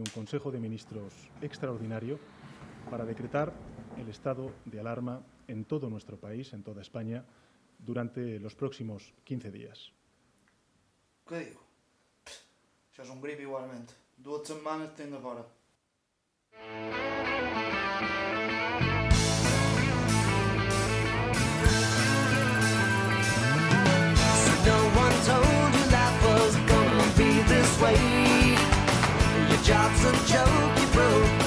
el Consejo de Ministros extraordinario para decretar el estado de alarma en todo nuestro país, en toda España, durante los próximos 15 días. ¿Qué digo? Això és un grip igualment. 2 setmanes tinc de fora. No one told you life was gonna be this way. Your job's a joke, you broke